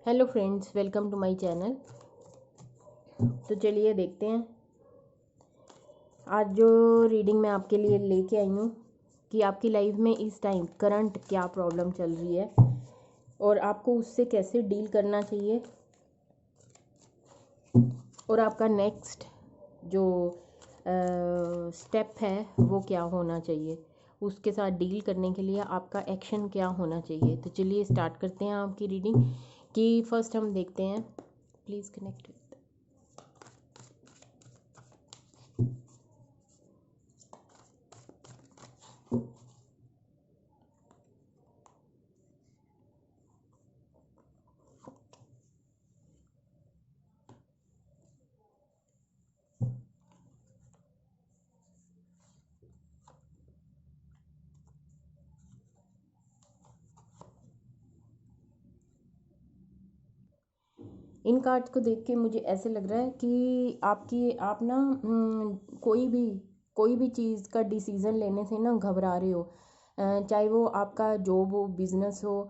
Hello friends, welcome to my channel. तो चलिए देखते हैं आज जो रीडिंग मैं आपके लिए लेके आई हूँ कि आपकी लाइफ में इस टाइम करंट क्या प्रॉब्लम चल रही है और आपको उससे कैसे डील करना चाहिए और आपका नेक्स्ट जो स्टेप है वो क्या होना चाहिए, उसके साथ डील करने के लिए आपका एक्शन क्या होना चाहिए। तो चलिए स्टार्ट करते हैं आपकी रीडिंग कि फर्स्ट हम देखते हैं। Please connect. इन कार्ड्स को देख के मुझे ऐसे लग रहा है कि आप ना कोई भी चीज़ का डिसीज़न लेने से ना घबरा रहे हो। चाहे वो आपका जॉब हो, बिजनेस हो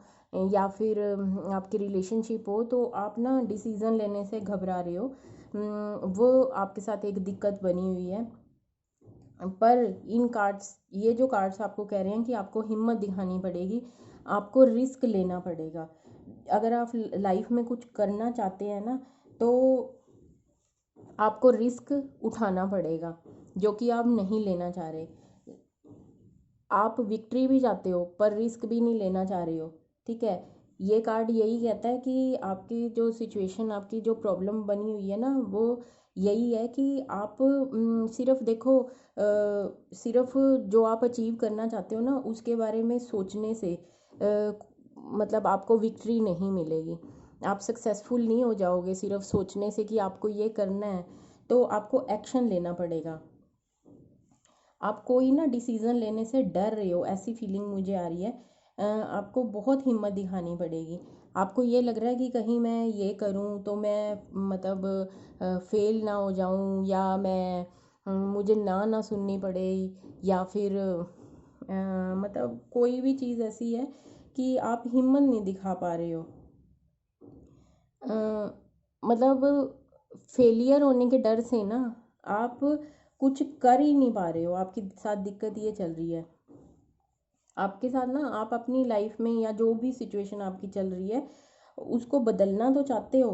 या फिर आपकी रिलेशनशिप हो, तो आप ना डिसीज़न लेने से घबरा रहे हो। वो आपके साथ एक दिक्कत बनी हुई है। पर ये जो कार्ड्स आपको कह रहे हैं कि आपको हिम्मत दिखानी पड़ेगी, आपको रिस्क लेना पड़ेगा। अगर आप लाइफ में कुछ करना चाहते हैं ना, तो आपको रिस्क उठाना पड़ेगा जो कि आप नहीं लेना चाह रहे। आप विक्ट्री भी चाहते हो पर रिस्क भी नहीं लेना चाह रहे हो। ठीक है, ये कार्ड यही कहता है कि आपकी जो सिचुएशन, आपकी जो प्रॉब्लम बनी हुई है ना, वो यही है कि आप सिर्फ देखो, सिर्फ जो आप अचीव करना चाहते हो ना उसके बारे में सोचने से मतलब आपको विक्ट्री नहीं मिलेगी। आप सक्सेसफुल नहीं हो जाओगे सिर्फ सोचने से कि आपको ये करना है। तो आपको एक्शन लेना पड़ेगा। आप कोई ना डिसीज़न लेने से डर रहे हो, ऐसी फीलिंग मुझे आ रही है। आपको बहुत हिम्मत दिखानी पड़ेगी। आपको ये लग रहा है कि कहीं मैं ये करूं तो मैं मतलब फेल ना हो जाऊं, या मैं मुझे ना सुननी पड़े, या फिर मतलब कोई भी चीज़ ऐसी है कि आप हिम्मत नहीं दिखा पा रहे हो। मतलब फेलियर होने के डर से ना आप कुछ कर ही नहीं पा रहे हो। आपके साथ दिक्कत ये चल रही है। आपके साथ ना आप अपनी लाइफ में या जो भी सिचुएशन आपकी चल रही है उसको बदलना तो चाहते हो,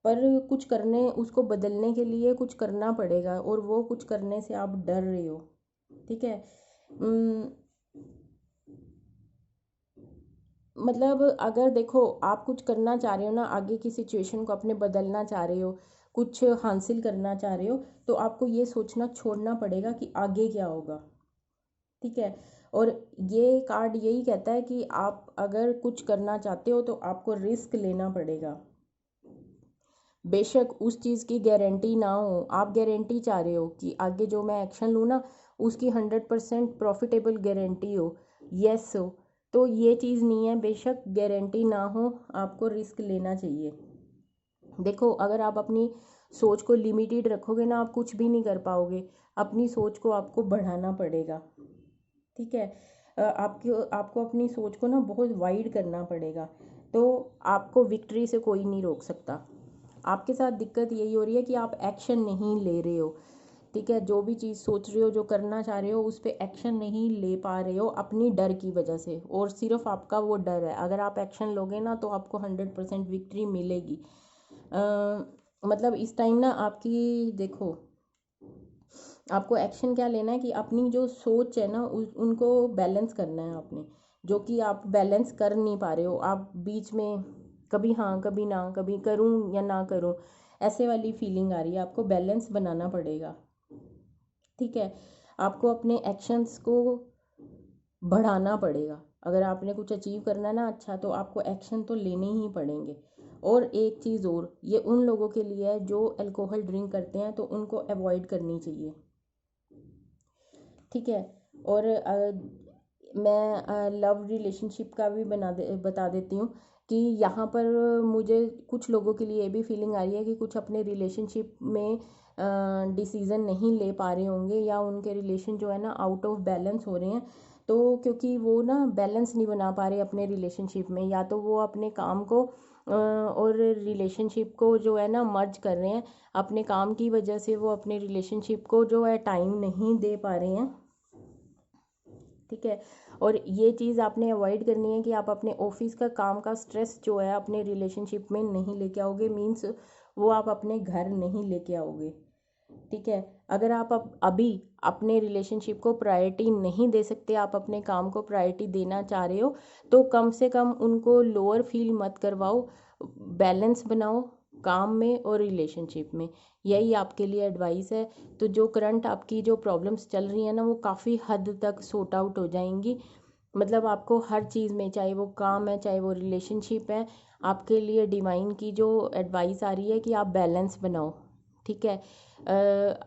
पर कुछ करने उसको बदलने के लिए कुछ करना पड़ेगा और वो कुछ करने से आप डर रहे हो। ठीक है। मतलब अगर देखो, आप कुछ करना चाह रहे हो ना, आगे की सिचुएशन को अपने बदलना चाह रहे हो, कुछ हासिल करना चाह रहे हो, तो आपको ये सोचना छोड़ना पड़ेगा कि आगे क्या होगा। ठीक है। और ये कार्ड यही कहता है कि आप अगर कुछ करना चाहते हो तो आपको रिस्क लेना पड़ेगा। बेशक उस चीज़ की गारंटी ना हो, आप गारंटी चाह रहे हो कि आगे जो मैं एक्शन लूँ ना उसकी 100% प्रॉफिटेबल गारंटी हो, यस हो। तो ये चीज़ नहीं है, बेशक गारंटी ना हो, आपको रिस्क लेना चाहिए। देखो, अगर आप अपनी सोच को लिमिटेड रखोगे ना, आप कुछ भी नहीं कर पाओगे। अपनी सोच को आपको बढ़ाना पड़ेगा। ठीक है। आपको आपको अपनी सोच को ना बहुत वाइड करना पड़ेगा। तो आपको विक्ट्री से कोई नहीं रोक सकता। आपके साथ दिक्कत यही हो रही है कि आप एक्शन नहीं ले रहे हो। ठीक है, जो भी चीज़ सोच रहे हो, जो करना चाह रहे हो, उस पर एक्शन नहीं ले पा रहे हो अपनी डर की वजह से, और सिर्फ आपका वो डर है। अगर आप एक्शन लोगे ना तो आपको 100% विक्ट्री मिलेगी। मतलब इस टाइम ना आपकी देखो, आपको एक्शन क्या लेना है कि अपनी जो सोच है ना उनको बैलेंस करना है आपने, जो कि आप बैलेंस कर नहीं पा रहे हो। आप बीच में कभी हाँ कभी ना, कभी करूँ या ना करूँ, ऐसे वाली फीलिंग आ रही है। आपको बैलेंस बनाना पड़ेगा। ठीक है, आपको अपने एक्शंस को बढ़ाना पड़ेगा। अगर आपने कुछ अचीव करना है ना अच्छा, तो आपको एक्शन तो लेने ही पड़ेंगे। और एक चीज़ और, ये उन लोगों के लिए है जो अल्कोहल ड्रिंक करते हैं, तो उनको अवॉइड करनी चाहिए। ठीक है। और मैं लव रिलेशनशिप का भी बता देती हूँ कि यहाँ पर मुझे कुछ लोगों के लिए ये भी फीलिंग आ रही है कि कुछ अपने रिलेशनशिप में डिसीज़न नहीं ले पा रहे होंगे, या उनके रिलेशन जो है ना आउट ऑफ बैलेंस हो रहे हैं। तो क्योंकि वो ना बैलेंस नहीं बना पा रहे अपने रिलेशनशिप में, या तो वो अपने काम को और रिलेशनशिप को जो है ना मर्ज कर रहे हैं। अपने काम की वजह से वो अपने रिलेशनशिप को जो है टाइम नहीं दे पा रहे हैं, ठीक है। और ये चीज़ आपने अवॉइड करनी है कि आप अपने ऑफिस का काम का स्ट्रेस जो है अपने रिलेशनशिप में नहीं लेके आओगे, मीन्स वो आप अपने घर नहीं लेके आओगे, ठीक है। अगर आप अभी अपने रिलेशनशिप को प्रायोरिटी नहीं दे सकते, आप अपने काम को प्रायोरिटी देना चाह रहे हो, तो कम से कम उनको लोअर फील मत करवाओ, बैलेंस बनाओ काम में और रिलेशनशिप में। यही आपके लिए एडवाइस है। तो जो करंट आपकी जो प्रॉब्लम्स चल रही हैं ना, वो काफ़ी हद तक सॉर्ट आउट हो जाएंगी। मतलब आपको हर चीज़ में, चाहे वो काम है चाहे वो रिलेशनशिप है, आपके लिए डिवाइन की जो एडवाइस आ रही है कि आप बैलेंस बनाओ, ठीक है।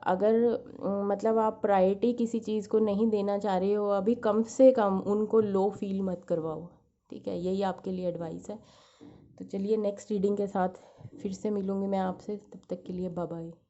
अगर मतलब आप प्रायोरिटी किसी चीज़ को नहीं देना चाह रहे हो अभी, कम से कम उनको लो फील मत करवाओ, ठीक है। यही आपके लिए एडवाइस है। तो चलिए नेक्स्ट रीडिंग के साथ फिर से मिलूँगी मैं आपसे, तब तक के लिए बाय बाय।